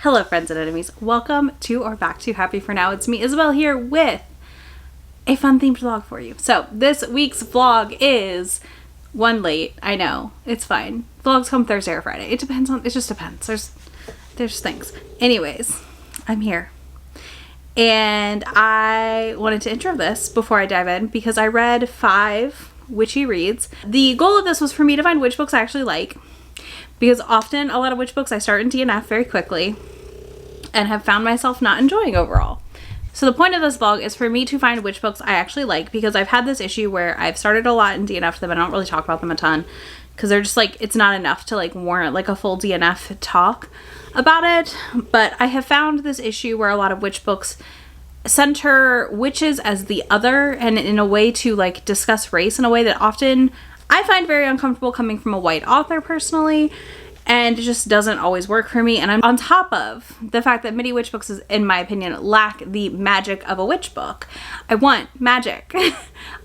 Hello friends and enemies, welcome to or back to Happy For Now. It's me, Isabel, here with a fun themed vlog for you. So this week's vlog is one late. I know, it's fine. Vlogs come Thursday or Friday. It just depends. There's things. Anyways, I'm here. And I wanted to intro this before I dive in because I read 5 witchy reads. The goal of this was for me to find which books I actually like, because often a lot of witch books I start in DNF very quickly and have found myself not enjoying overall. So the point of this vlog is for me to find which books I actually like, because I've had this issue where I've started a lot in DNF them and I don't really talk about them a ton because they're just like, it's not enough to like warrant like a full DNF talk about it. But I have found this issue where a lot of witch books center witches as the other, and in a way to like discuss race in a way that often I find very uncomfortable coming from a white author personally, and it just doesn't always work for me. And I'm on top of the fact that many witch books, in my opinion, lack the magic of a witch book. I want magic.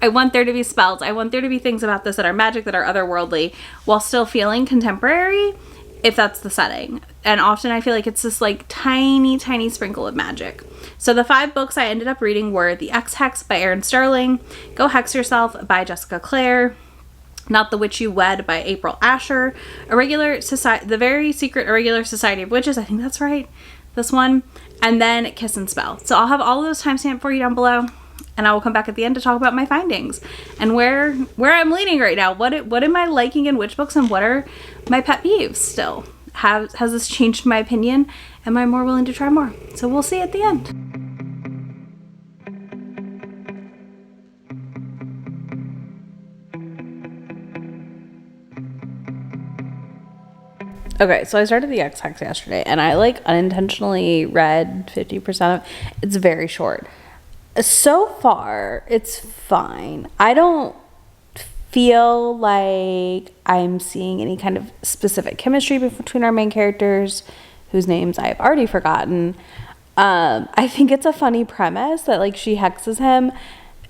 I want there to be spells. I want there to be things about this that are magic, that are otherworldly, while still feeling contemporary, if that's the setting. And often I feel like it's this like tiny, tiny sprinkle of magic. So the 5 books I ended up reading were The Hex by Erin Sterling, Go Hex Yourself by Jessica Clare, Not the Witch You Wed by April Asher, The Very Secret Irregular Society of Witches, I think that's right, this one, and then Kiss and Spell. So I'll have all of those timestamped for you down below, and I will come back at the end to talk about my findings and where I'm leaning right now. What am I liking in witch books, and what are my pet peeves still? Has this changed my opinion? Am I more willing to try more? So we'll see at the end. Okay, so I started the Hex yesterday, and I like unintentionally read 50% of it. It's very short. So far, it's fine. I don't feel like I'm seeing any kind of specific chemistry between our main characters, whose names I have already forgotten. I think it's a funny premise that like she hexes him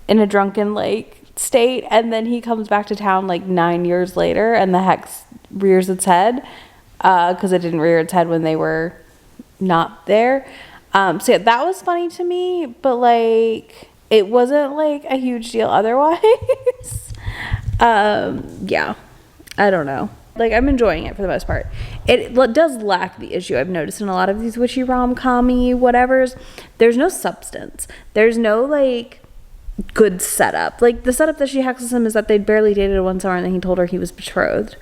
in a drunken like state, and then he comes back to town like 9 years later, and the hex rears its head. Because it didn't rear its head when they were not there. So yeah, that was funny to me, but like it wasn't like a huge deal otherwise. Yeah, I don't know. Like, I'm enjoying it for the most part. It does lack the issue I've noticed in a lot of these witchy rom-com-y whatevers. There's no substance. There's no like good setup. Like the setup that she hexes him is that they'd barely dated one summer, and then he told her he was betrothed,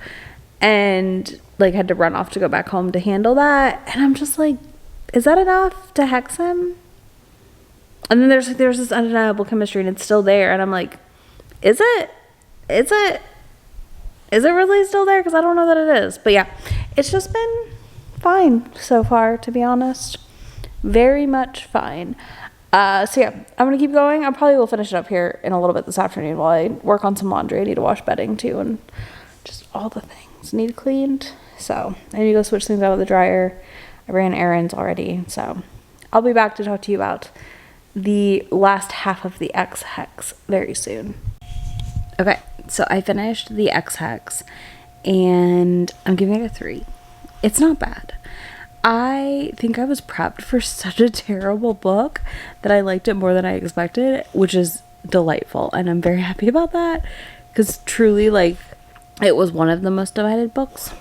and like had to run off to go back home to handle that. And I'm just like, is that enough to hex him? And then there's this undeniable chemistry, and it's still there, and I'm like, is it really still there? Because I don't know that it is. But yeah, it's just been fine so far, to be honest. Very much fine. So yeah, I'm gonna keep going. I probably will finish it up here in a little bit this afternoon while I work on some laundry. I need to wash bedding too, and just all the things need cleaned. So I need to go switch things out of the dryer. I ran errands already, so I'll be back to talk to you about the last half of the Hex very soon. Okay, so I finished the Hex, and I'm giving it a 3. It's not bad. I think I was prepped for such a terrible book that I liked it more than I expected, which is delightful, and I'm very happy about that, because truly, like, it was one of the most divided books.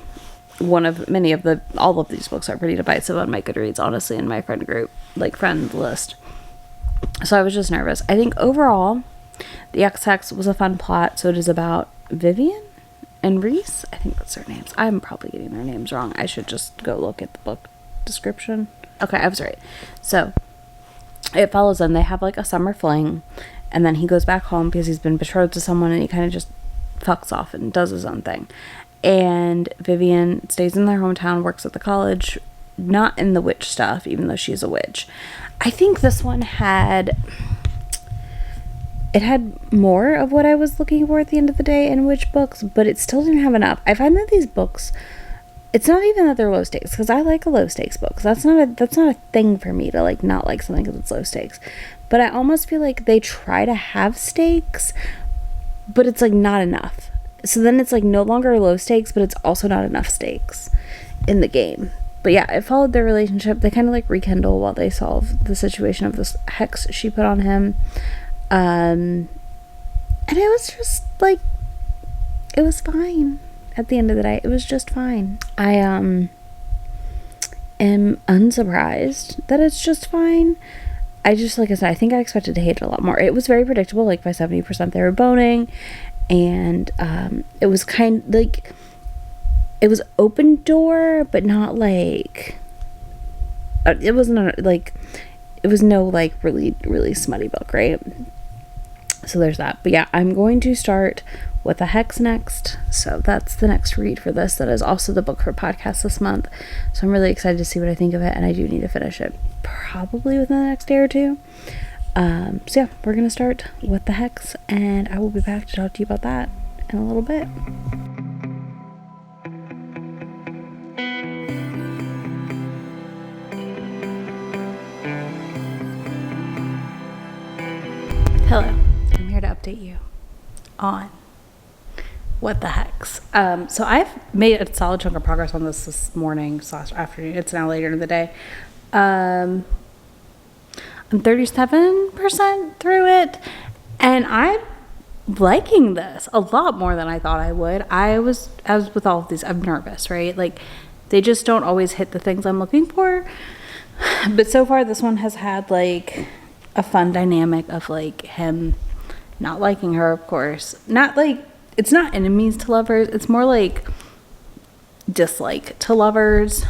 All of these books are pretty divisive on my Goodreads, honestly, in my friend group, like friend list. So I was just nervous. I think overall, the Hex was a fun plot. So it is about Vivian and Reese. I think that's their names. I'm probably getting their names wrong. I should just go look at the book description. Okay, I was right. So it follows them. They have like a summer fling, and then he goes back home because he's been betrothed to someone, and he kind of just fucks off and does his own thing. And Vivian stays in their hometown, works at the college, not in the witch stuff, even though she's a witch. I think this one had more of what I was looking for at the end of the day in witch books, but it still didn't have enough. I find that these books, it's not even that they're low stakes, because I like a low stakes book. That's not a thing for me to like not like something because it's low stakes. But I almost feel like they try to have stakes, but it's like not enough. So then it's like no longer low stakes, but it's also not enough stakes in the game. But yeah, it followed their relationship. They kind of like rekindle while they solve the situation of this hex she put on him. And it was just like, it was fine at the end of the day. It was just fine. I am unsurprised that it's just fine. I just, like I said, I think I expected to hate it a lot more. It was very predictable. Like by 70% they were boning, and it was kind of like, it was open door, but not like, it wasn't like, it was no like really, really smutty book, right? So there's that. But yeah, I'm going to start with the Hex next. So that's the next read for this. That is also the book for podcast this month. So I'm really excited to see what I think of it, and I do need to finish it probably within the next day or two. So yeah, we're going to start with the Hex, and I will be back to talk to you about that in a little bit. Hello, I'm here to update you on what the Hex. So I've made a solid chunk of progress on this morning / afternoon. It's now later in the day. I'm 37% through it, and I'm liking this a lot more than I thought I would. As with all of these, I'm nervous, right? Like, they just don't always hit the things I'm looking for. But so far, this one has had like a fun dynamic of like him not liking her, of course. Not like, it's not enemies to lovers, it's more like dislike to lovers.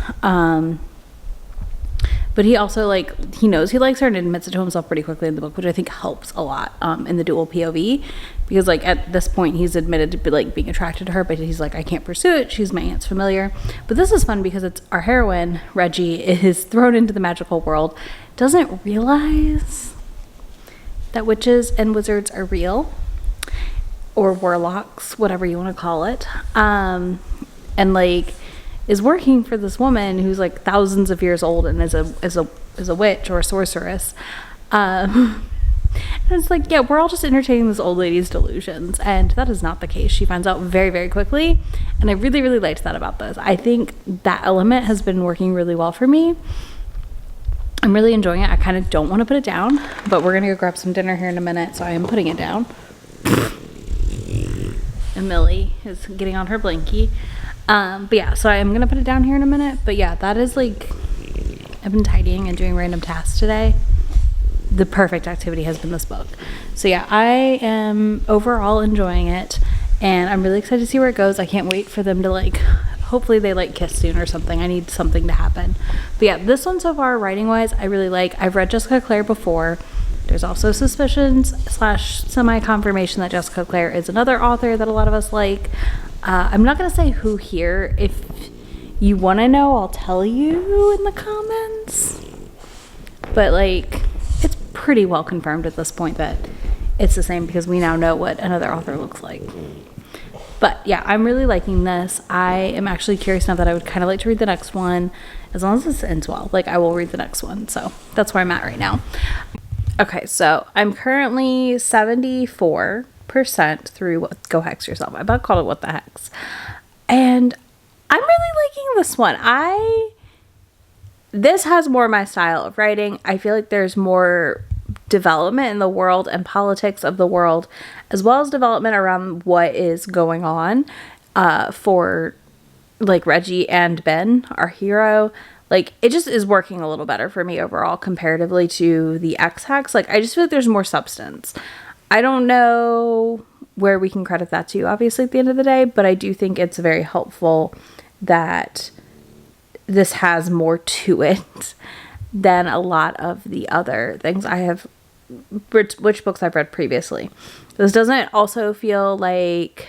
But he also, like, he knows he likes her and admits it to himself pretty quickly in the book, which I think helps a lot in the dual POV, because like at this point he's admitted to be like being attracted to her, but he's like, I can't pursue it, she's my aunt's familiar. But this is fun because it's our heroine, Reggie, is thrown into the magical world, doesn't realize that witches and wizards are real, or warlocks, whatever you want to call it, and like is working for this woman who's like thousands of years old and is a witch or a sorceress. And it's like, yeah, we're all just entertaining this old lady's delusions, and that is not the case. She finds out very, very quickly, and I really, really liked that about this. I think that element has been working really well for me. I'm really enjoying it. I kind of don't want to put it down, but we're gonna go grab some dinner here in a minute, so I am putting it down. And Millie is getting on her blankie. But yeah, so I'm gonna put it down here in a minute. But yeah, that is like, I've been tidying and doing random tasks today. The perfect activity has been this book. So yeah, I am overall enjoying it, and I'm really excited to see where it goes. I can't wait for them to like, hopefully they like kiss soon or something. I need something to happen. But yeah, this one so far, writing wise, I really like. I've read Jessica Clare before. There's also suspicions / semi-confirmation that Jessica Clare is another author that a lot of us like. I'm not going to say who here. If you want to know, I'll tell you in the comments. But like, it's pretty well confirmed at this point that it's the same, because we now know what another author looks like. But yeah, I'm really liking this. I am actually curious now that I would kind of like to read the next one. As long as this ends well, like I will read the next one. So that's where I'm at right now. Okay, so I'm currently 74% through Go Hex Yourself. I about called it What the Hex. And I'm really liking this one. This has more my style of writing. I feel like there's more development in the world and politics of the world, as well as development around what is going on for like Reggie and Ben, our hero. Like, it just is working a little better for me overall comparatively to the X Hex. Like, I just feel like there's more substance. I don't know where we can credit that to, obviously, at the end of the day, but I do think it's very helpful that this has more to it than a lot of the other things I have, which books I've read previously. This doesn't also feel like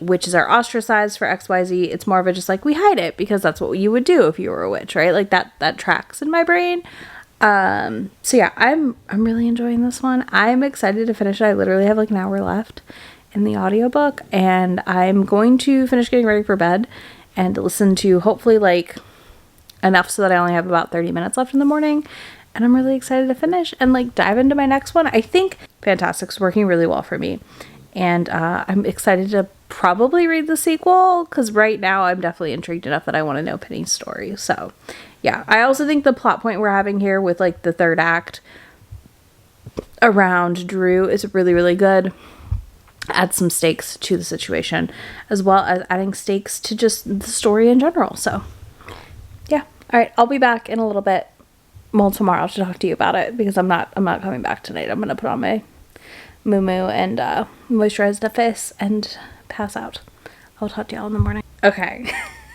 witches are ostracized for XYZ. It's more of a just like, we hide it because that's what you would do if you were a witch, right? Like that tracks in my brain. So yeah, I'm really enjoying this one. I'm excited to finish it. I literally have like an hour left in the audiobook, and I'm going to finish getting ready for bed and listen to hopefully like enough so that I only have about 30 minutes left in the morning. And I'm really excited to finish and like dive into my next one. I think Fantastic's working really well for me. And I'm excited to probably read the sequel, because right now I'm definitely intrigued enough that I want to know Penny's story. So yeah, I also think the plot point we're having here with like the third act around Drew is really, really good. Add some stakes to the situation, as well as adding stakes to just the story in general. So yeah, all right, I'll be back in a little bit, well, tomorrow, to talk to you about it, because I'm not coming back tonight. I'm gonna put on my moo and moisturize the face and pass out. I'll talk to y'all in the morning. Okay.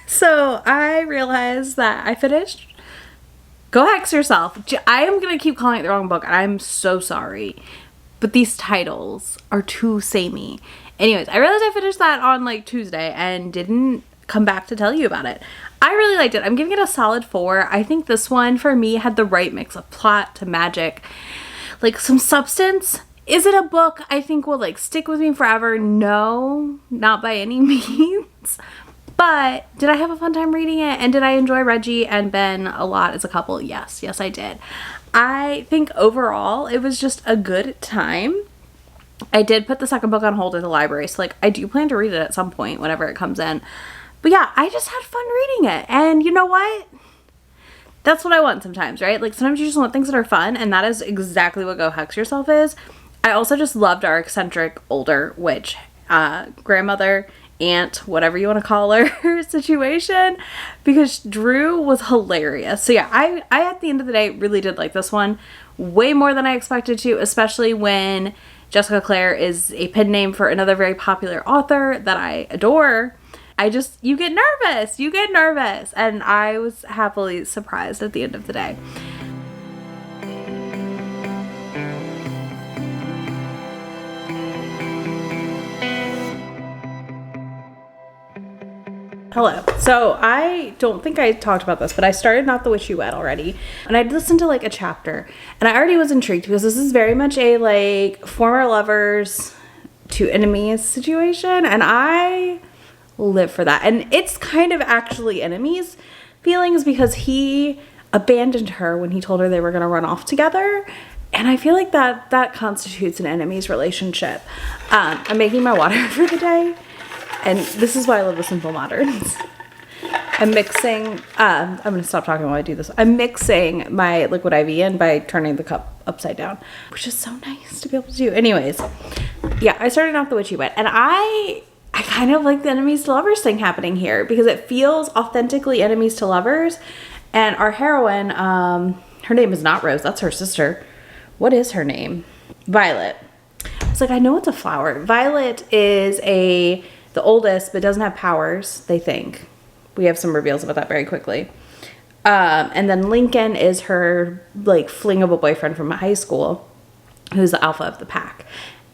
So I realized that I finished Go Hex Yourself. I am gonna keep calling it the wrong book, and I'm so sorry, but these titles are too samey. Anyways, I realized I finished that on like Tuesday and didn't come back to tell you about it. I really liked it. I'm giving it a solid 4. I think this one for me had the right mix of plot to magic, like some substance. Is it a book I think will like stick with me forever? No, not by any means. But did I have a fun time reading it? And did I enjoy Reggie and Ben a lot as a couple? Yes, I did. I think overall it was just a good time. I did put the second book on hold at the library, so like I do plan to read it at some point whenever it comes in. But yeah, I just had fun reading it. And you know what? That's what I want sometimes, right? Like sometimes you just want things that are fun, and that is exactly what Go Hex Yourself is. I also just loved our eccentric older witch, grandmother, aunt, whatever you want to call her situation, because Drew was hilarious. So yeah, I at the end of the day really did like this one way more than I expected to, especially when Jessica Clare is a pen name for another very popular author that I adore. You get nervous, and I was happily surprised at the end of the day. Hello. So I don't think I talked about this, but I started Not the Witch You Wed already, and I'd listened to like a chapter, and I already was intrigued because this is very much a like former lovers to enemies situation, and I live for that. And it's kind of actually enemies feelings, because he abandoned her when he told her they were going to run off together, and I feel like that constitutes an enemies relationship. I'm making my water for the day. And this is why I love the simple moderns. I'm mixing, I'm going to stop talking while I do this. I'm mixing my liquid IV in by turning the cup upside down, which is so nice to be able to do. Anyways, yeah, I started off the Witchy Wed, and I kind of like the enemies to lovers thing happening here, because it feels authentically enemies to lovers. And our heroine, her name is not Rose, that's her sister. What is her name? Violet. It's like, I know it's a flower. Violet is the oldest, but doesn't have powers, they think. We have some reveals about that very quickly. And then Lincoln is her like fling of a boyfriend from high school, who's the alpha of the pack.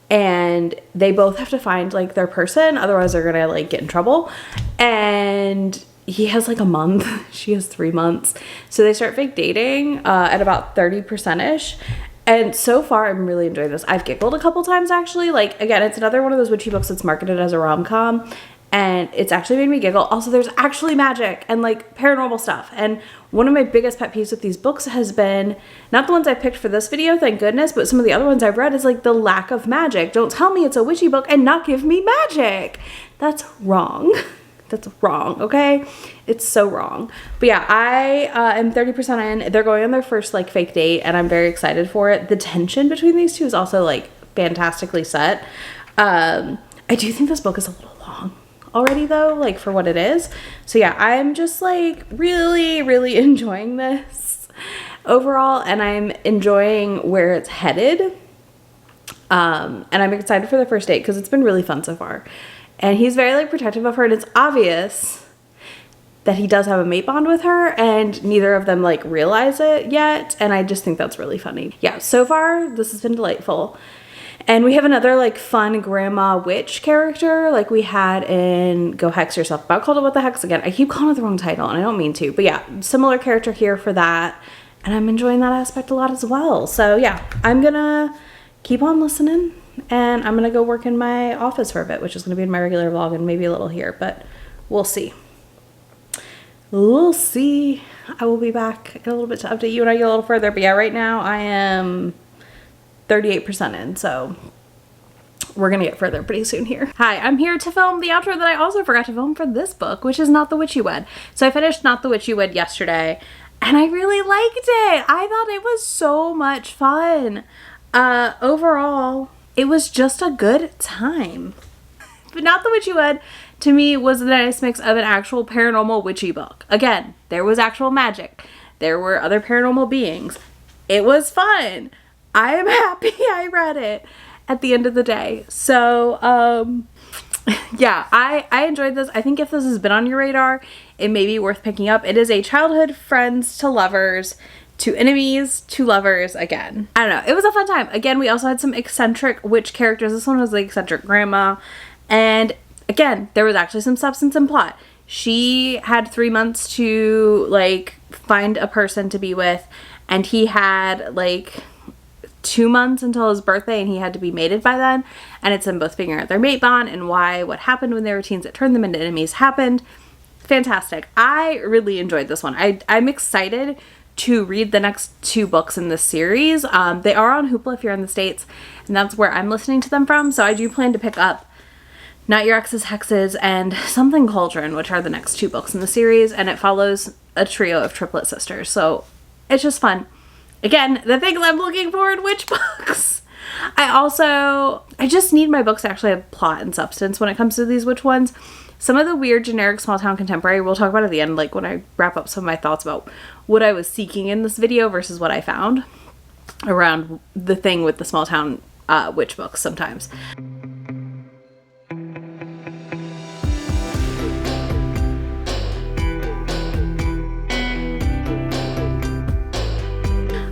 And they both have to find like their person, otherwise they're gonna like get in trouble. And he has like a month, she has 3 months. So they start fake dating at about 30%-ish. And so far, I'm really enjoying this. I've giggled a couple times, actually. Like, again, it's another one of those witchy books that's marketed as a rom-com, and it's actually made me giggle. Also, there's actually magic and, like, paranormal stuff. And one of my biggest pet peeves with these books has been, not the ones I picked for this video, thank goodness, but some of the other ones I've read is, like, the lack of magic. Don't tell me it's a witchy book and not give me magic. That's wrong. That's wrong, okay? It's so wrong. But yeah, I am 30% in. They're going on their first like fake date, and I'm very excited for it. The tension between these two is also like fantastically set. I do think this book is a little long already though, like for what it is. So yeah, I'm just like really, really enjoying this overall, and I'm enjoying where it's headed. And I'm excited for the first date because it's been really fun so far. And he's very like protective of her, and it's obvious that he does have a mate bond with her, and neither of them like realize it yet. And I just think that's really funny. Yeah, so far this has been delightful. And we have another like fun grandma witch character like we had in Go Hex Yourself. About called it What the Hex again. I keep calling it the wrong title and I don't mean to, but yeah, similar character here for that. And I'm enjoying that aspect a lot as well. So yeah, I'm gonna keep on listening. And I'm going to go work in my office for a bit, which is going to be in my regular vlog and maybe a little here, but we'll see. We'll see. I will be back in a little bit to update you when I get a little further. But yeah, right now I am 38% in, so we're gonna get further pretty soon here. Hi, I'm here to film the outro that I also forgot to film for this book, which is Not the Witch You Wed. So I finished Not the Witch You Wed yesterday, and I really liked it. I thought it was so much fun. Overall, it was just a good time. But Not the Witch You Wed, to me, was a nice mix of an actual paranormal witchy book. Again, there was actual magic. There were other paranormal beings. It was fun. I am happy I read it at the end of the day. So, yeah, I enjoyed this. I think if this has been on your radar, it may be worth picking up. It is a childhood friends to lovers to enemies to lovers again. I don't know. It was a fun time. Again, we also had some eccentric witch characters. This one was the eccentric grandma. And again, there was actually some substance and plot. She had 3 months to like find a person to be with, and he had like 2 months until his birthday, and he had to be mated by then. And it's them both figuring out their mate bond and why what happened when they were teens that turned them into enemies happened. Fantastic. I really enjoyed this one. I'm excited to read the next 2 books in this series. They are on Hoopla if you're in the States, and that's where I'm listening to them from. So I do plan to pick up Not Your Ex's Hexes and Something Cauldron, which are the next 2 books in the series, and it follows a trio of triplet sisters. So it's just fun. Again, the things I'm looking for in witch books. I just need my books to actually have plot and substance when it comes to these witch ones. Some of the weird generic small town contemporary we'll talk about at the end, like when I wrap up some of my thoughts about what I was seeking in this video versus what I found around the thing with the small town witch books sometimes.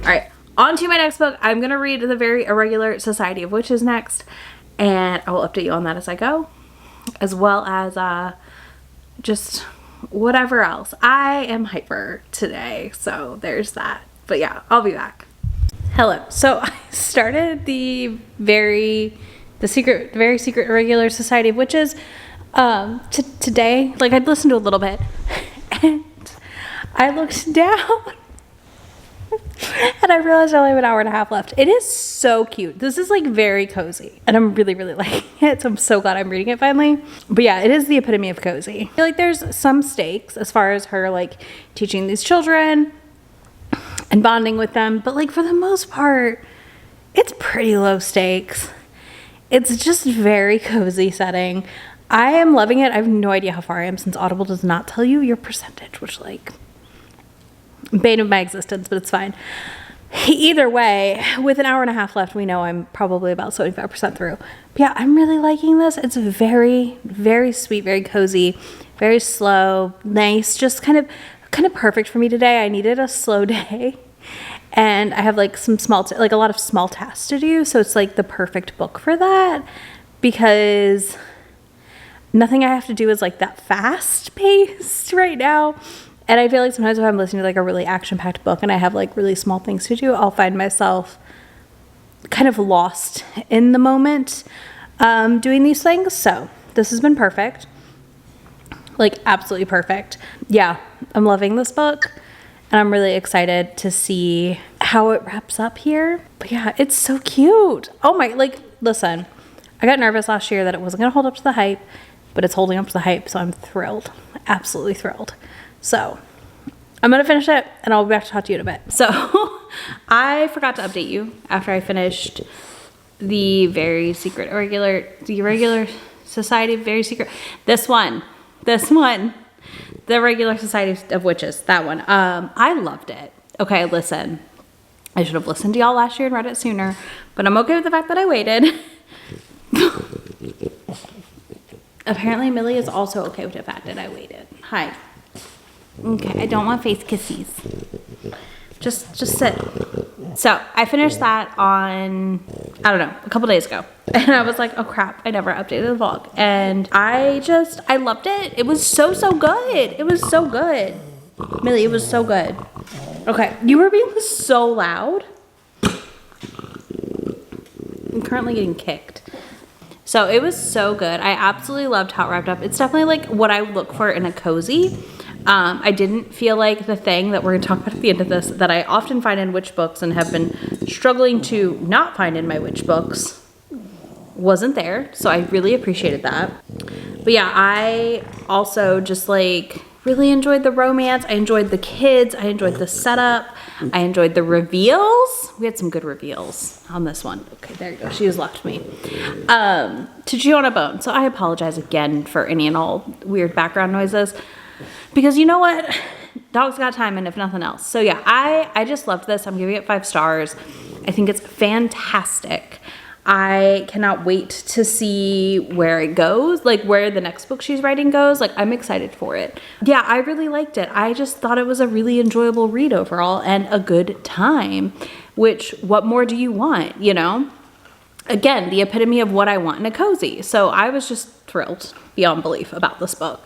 Alright, on to my next book. I'm going to read The Very Irregular Society of Witches next, and I will update you on that as I go, as well as just whatever else. I am hyper today, so there's that. But yeah, I'll be back. Hello. So I started the very secret Irregular Society of Witches today. Like, I'd listened to a little bit, and I looked down and I realized I only have an hour and a half left. It is so cute. This is like very cozy, and I'm really, really liking it. So I'm so glad I'm reading it finally. But yeah, it is the epitome of cozy. I feel like there's some stakes as far as her like teaching these children and bonding with them. But like for the most part, it's pretty low stakes. It's just very cozy setting. I am loving it. I have no idea how far I am since Audible does not tell you your percentage, which like bane of my existence, but it's fine. Either way, with an hour and a half left, we know I'm probably about 75% through. But yeah, I'm really liking this. It's very, very sweet, very cozy, very slow, nice, just kind of perfect for me today. I needed a slow day, and I have like some a lot of small tasks to do, so it's like the perfect book for that, because nothing I have to do is like that fast paced right now. And I feel like sometimes if I'm listening to like a really action-packed book and I have like really small things to do, I'll find myself kind of lost in the moment doing these things. So this has been perfect. Like absolutely perfect. Yeah, I'm loving this book, and I'm really excited to see how it wraps up here. But yeah, it's so cute. Oh my, like, listen, I got nervous last year that it wasn't gonna hold up to the hype, but it's holding up to the hype, so I'm thrilled. Absolutely thrilled. So I'm going to finish it, and I'll be back to talk to you in a bit. So I forgot to update you after I finished the Irregular Society of Very Secret. This one, the Irregular Society of Witches, that one. I loved it. Okay, listen, I should have listened to y'all last year and read it sooner, but I'm okay with the fact that I waited. Apparently Millie is also okay with the fact that I waited. Hi. Okay, I don't want face kisses. Just sit. So I finished that on, I don't know, a couple days ago. And I was like, oh crap, I never updated the vlog. And I loved it. It was so good. It was so good. Millie, it was so good. Okay, you were being so loud. I'm currently getting kicked. So it was so good. I absolutely loved how it wrapped up. It's definitely like what I look for in a cozy. I didn't feel like the thing that we're going to talk about at the end of this that I often find in witch books and have been struggling to not find in my witch books wasn't there, so I really appreciated that. But yeah, I also just like really enjoyed the romance. I enjoyed the kids. I enjoyed the setup. I enjoyed the reveals. We had some good reveals on this one. Okay, there you go. She has left me. To chew on a bone. So I apologize again for any and all weird background noises, because you know what? Dogs got time, and if nothing else. So yeah, I just loved this. I'm giving it 5 stars. I think it's fantastic. I cannot wait to see where it goes, like where the next book she's writing goes. Like, I'm excited for it. Yeah, I really liked it. I just thought it was a really enjoyable read overall and a good time, which what more do you want, you know? Again, the epitome of what I want in a cozy. So I was just thrilled beyond belief about this book.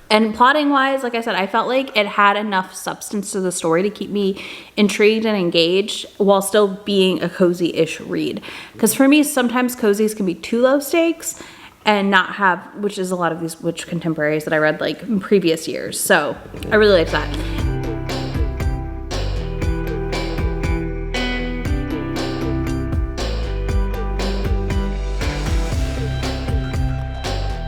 And plotting wise, like I said, I felt like it had enough substance to the story to keep me intrigued and engaged while still being a cozy-ish read. Because for me, sometimes cozies can be too low stakes and not have, which is a lot of these witch contemporaries that I read like in previous years. So I really liked that.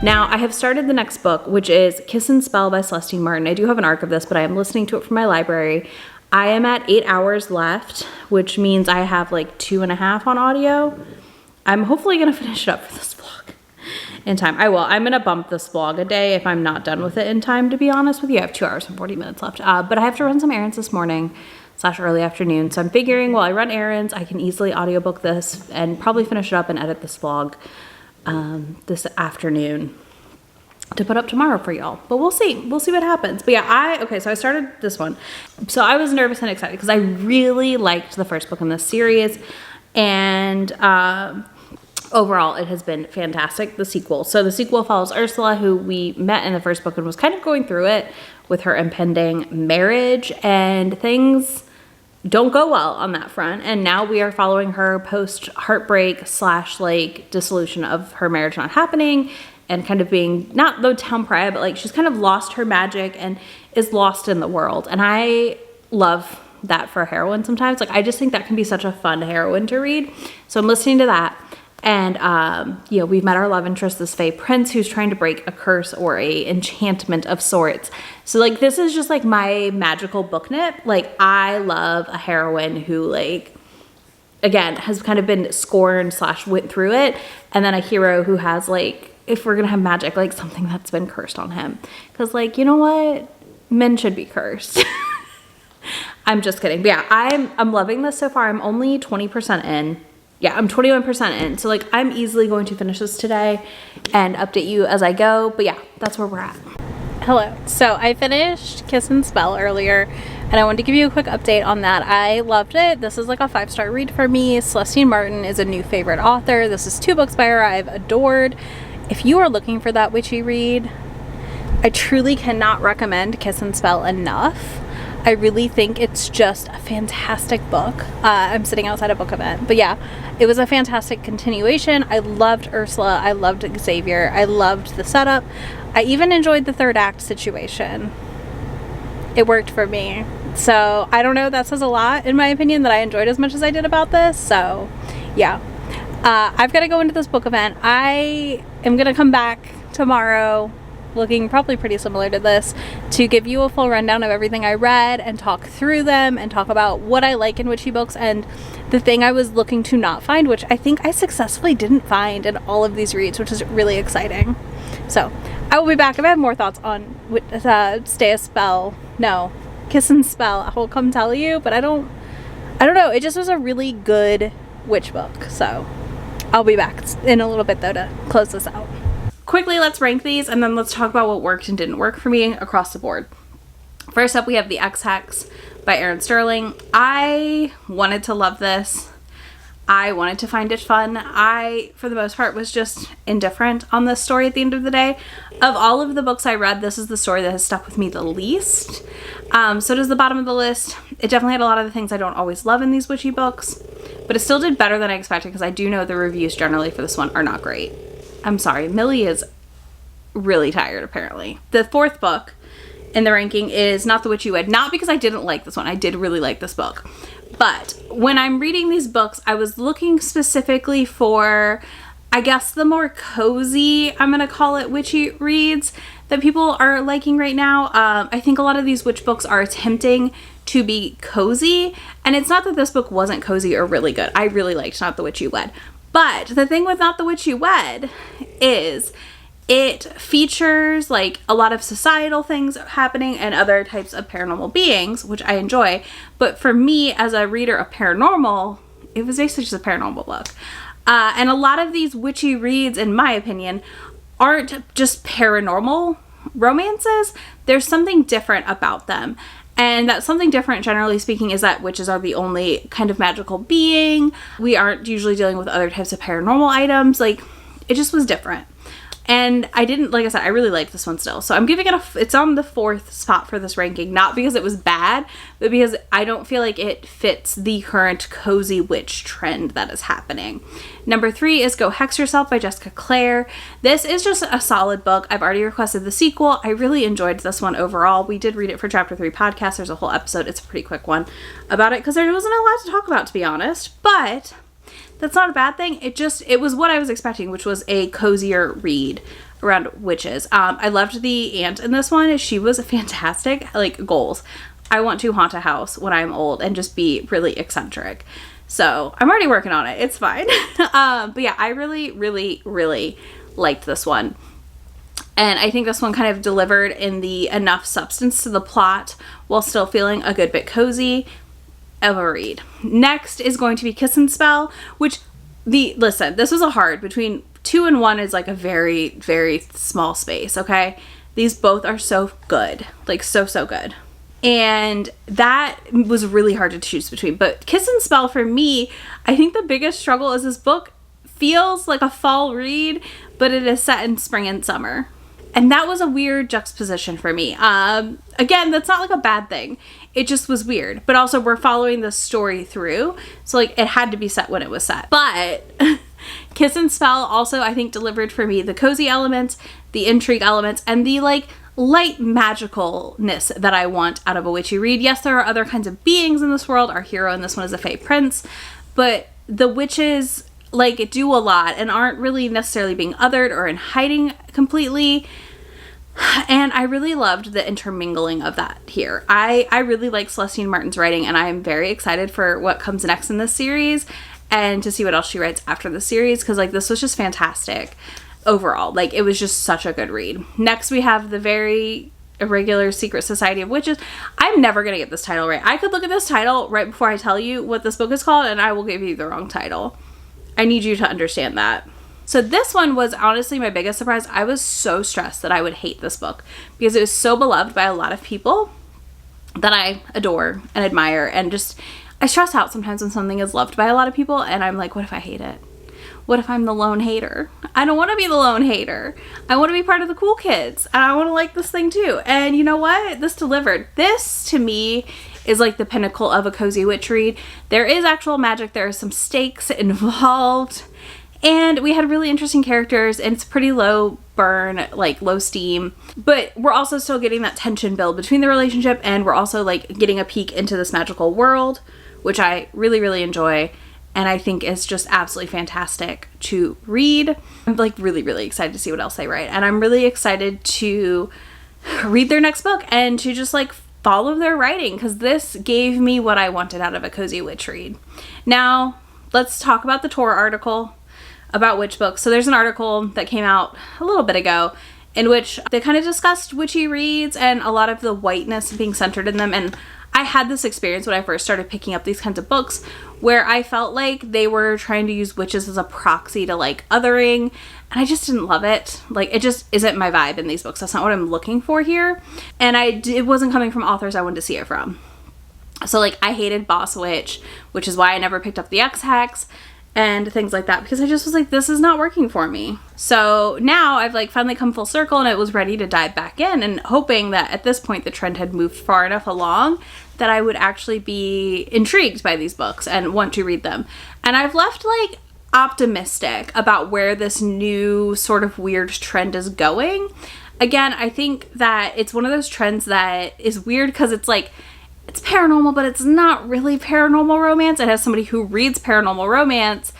Now, I have started the next book, which is Kiss and Spell by Celestine Martin. I do have an arc of this, but I am listening to it from my library. I am at 8 hours left, which means I have like 2.5 on audio. I'm hopefully going to finish it up for this vlog in time. I will. I'm going to bump this vlog a day if I'm not done with it in time, to be honest with you. I have 2 hours and 40 minutes left. But I have to run some errands this morning / early afternoon. So I'm figuring while I run errands, I can easily audiobook this and probably finish it up and edit this vlog this afternoon to put up tomorrow for y'all. But we'll see what happens. But yeah, so I started this one. So I was nervous and excited because I really liked the first book in this series, and overall it has been fantastic, the sequel. So the sequel follows Ursula, who we met in the first book and was kind of going through it with her impending marriage, and things don't go well on that front. And now we are following her post heartbreak / like dissolution of her marriage not happening, and kind of being not the town pariah, but like she's kind of lost her magic and is lost in the world. And I love that for a heroine sometimes. Like, I just think that can be such a fun heroine to read. So I'm listening to that. And, we've met our love interest, this Fae Prince, who's trying to break a curse or a enchantment of sorts. So, like, this is just, like, my magical book nip. Like, I love a heroine who, like, again, has kind of been scorned / went through it. And then a hero who has, like, if we're going to have magic, like, something that's been cursed on him. Because, like, you know what? Men should be cursed. I'm just kidding. But, yeah, I'm loving this so far. I'm only 20% in. Yeah, I'm 21% in. So, like, I'm easily going to finish this today and update you as I go. But, yeah, that's where we're at. Hello. So, I finished Kiss and Spell earlier, and I wanted to give you a quick update on that. I loved it. This is like a 5-star read for me. Celestine Martin is a new favorite author. This is 2 books by her I've adored. If you are looking for that witchy read, I truly cannot recommend Kiss and Spell enough. I really think it's just a fantastic book. I'm sitting outside a book event, but yeah, it was a fantastic continuation. I loved Ursula. I loved Xavier. I loved the setup. I even enjoyed the 3rd act situation. It worked for me. So I don't know, that says a lot in my opinion, that I enjoyed as much as I did about this. So yeah, I've got to go into this book event. I am going to come back tomorrow looking probably pretty similar to this, to give you a full rundown of everything I read and talk through them and talk about what I like in witchy books and the thing I was looking to not find, which I think I successfully didn't find in all of these reads, which is really exciting. So I will be back if I have more thoughts on Kiss and Spell. I will come tell you, but I don't know. It just was a really good witch book. So I'll be back in a little bit though to close this out. Quickly, let's rank these, and then let's talk about what worked and didn't work for me across the board. First up, we have The Hex by Erin Sterling. I wanted to love this. I wanted to find it fun. I, for the most part, was just indifferent on this story at the end of the day. Of all of the books I read, this is the story that has stuck with me the least. So does the bottom of the list. It definitely had a lot of the things I don't always love in these witchy books, but it still did better than I expected, because I do know the reviews generally for this one are not great. I'm sorry, Millie is really tired apparently. The 4th book in the ranking is not The Witch You Wed. Not because I didn't like this one. I did really like this book. But when I'm reading these books, I was looking specifically for I guess the more cozy, I'm gonna call it, witchy reads that people are liking right now. I think a lot of these witch books are attempting to be cozy, and it's not that this book wasn't cozy or really good. I really liked Not the Witch You Wed. But the thing with Not the Witch You Wed is it features like a lot of societal things happening and other types of paranormal beings, which I enjoy. But for me, as a reader of paranormal, it was basically just a paranormal book. And a lot of these witchy reads, in my opinion, aren't just paranormal romances. There's something different about them. And that something different, generally speaking, is that witches are the only kind of magical being. We aren't usually dealing with other types of paranormal items. Like, it just was different. And I didn't, like I said, I really like this one still. So I'm giving it it's on the 4th spot for this ranking, not because it was bad, but because I don't feel like it fits the current cozy witch trend that is happening. Number 3 is Go Hex Yourself by Jessica Clare. This is just a solid book. I've already requested the sequel. I really enjoyed this one overall. We did read it for Chapter 3 podcast. There's a whole episode. It's a pretty quick one about it because there wasn't a lot to talk about, to be honest. But that's not a bad thing. It was what I was expecting, which was a cozier read around witches. I loved the aunt in this one. She was fantastic. Like, goals. I want to haunt a house when I'm old and just be really eccentric. So I'm already working on it. It's fine. But yeah, I really, really, really liked this one. And I think this one kind of delivered in the enough substance to the plot while still feeling a good bit cozy of a read. Next is going to be Kiss and Spell, which listen, this was a hard, between 2 and 1 is like a very, very small space, okay? These both are so good, like so good. And that was really hard to choose between. But Kiss and Spell, for me, I think the biggest struggle is this book feels like a fall read, but it is set in spring and summer. And that was a weird juxtaposition for me. Again, that's not like a bad thing. It just was weird. But also, we're following the story through. So, like, it had to be set when it was set. But Kiss and Spell also, I think, delivered for me the cozy elements, the intrigue elements, and the, like, light magicalness that I want out of a witchy read. Yes, there are other kinds of beings in this world. Our hero in this one is a fae prince. But the witches, like, do a lot and aren't really necessarily being othered or in hiding completely. And I really loved the intermingling of that here. I really like Celestine Martin's writing, and I am very excited for what comes next in this series and to see what else she writes after the series, because, like, this was just fantastic overall. Like, it was just such a good read. Next, we have the very Irregular Secret Society of Witches. I'm never going to get this title right. I could look at this title right before I tell you what this book is called, and I will give you the wrong title. I need you to understand that. So this one was honestly my biggest surprise. I was so stressed that I would hate this book because it was so beloved by a lot of people that I adore and admire, and just, I stress out sometimes when something is loved by a lot of people, and I'm like, what if I hate it? What if I'm the lone hater? I don't want to be the lone hater. I want to be part of the cool kids, and I want to like this thing too. And you know what? This delivered. This, to me, is like the pinnacle of a cozy witch read. There is actual magic. There are some stakes involved. And we had really interesting characters, and it's pretty low burn, like low steam. But we're also still getting that tension build between the relationship, and we're also like getting a peek into this magical world, which I really, really enjoy. And I think is just absolutely fantastic to read. I'm like really, really excited to see what else they write. And I'm really excited to read their next book and to just like follow their writing, because this gave me what I wanted out of a cozy witch read. Now, let's talk about the Tor article about witch books. So there's an article that came out a little bit ago in which they kind of discussed witchy reads and a lot of the whiteness being centered in them. And I had this experience when I first started picking up these kinds of books where I felt like they were trying to use witches as a proxy to like othering, and I just didn't love it. Like, it just isn't my vibe in these books. That's not what I'm looking for here. And it wasn't coming from authors I wanted to see it from. So like, I hated Boss Witch, which is why I never picked up the X-Hex and things like that, because I just was like, this is not working for me. So now I've like finally come full circle, and it was ready to dive back in, and hoping that at this point the trend had moved far enough along that I would actually be intrigued by these books and want to read them. And I've left like optimistic about where this new sort of weird trend is going. Again, I think that it's one of those trends that is weird because it's like, it's paranormal, but it's not really paranormal romance. And as somebody who reads paranormal romance,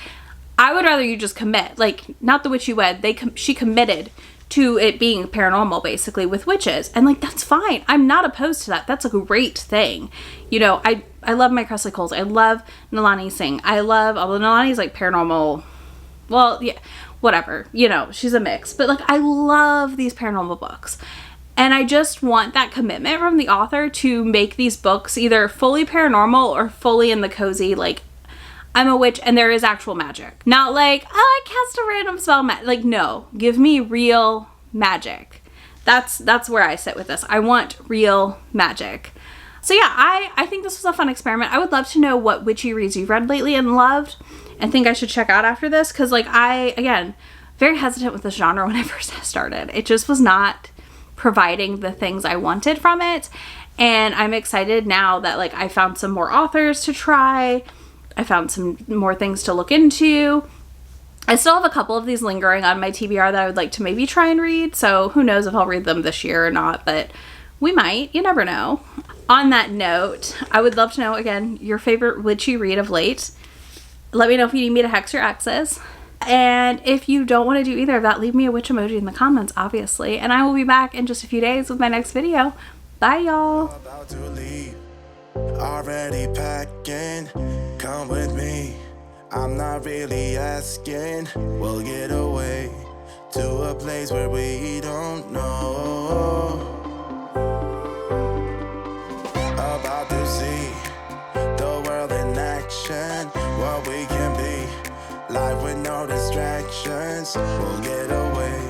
I would rather you just commit. Like, not the Witch You Wed. She committed to it being paranormal, basically, with witches. And, like, that's fine. I'm not opposed to that. That's a great thing. You know, I love my Cressley Coles. I love Nalani Singh. Although Nalani's, like, paranormal. Well, yeah, whatever. You know, she's a mix. But, like, I love these paranormal books. And I just want that commitment from the author to make these books either fully paranormal or fully in the cozy, like, I'm a witch and there is actual magic. Not like, oh, I cast a random spell. Like, no. Give me real magic. That's where I sit with this. I want real magic. So yeah, I think this was a fun experiment. I would love to know what witchy reads you've read lately and loved and think I should check out after this. Because, like, again, very hesitant with this genre when I first started. It just was not providing the things I wanted from it. And I'm excited now that, like, I found some more authors to try. I found some more things to look into. I still have a couple of these lingering on my TBR that I would like to maybe try and read. So who knows if I'll read them this year or not, but we might. You never know. On that note, I would love to know, again, your favorite witchy read of late. Let me know if you need me to hex your exes. And if you don't want to do either of that, leave me a witch emoji in the comments, obviously. And I will be back in just a few days with my next video. Bye, y'all. Already packing, come with me. I'm not really asking. We'll get away to a place where we don't know. About to see the world in action, what we can be. Life with no distractions, we'll get away.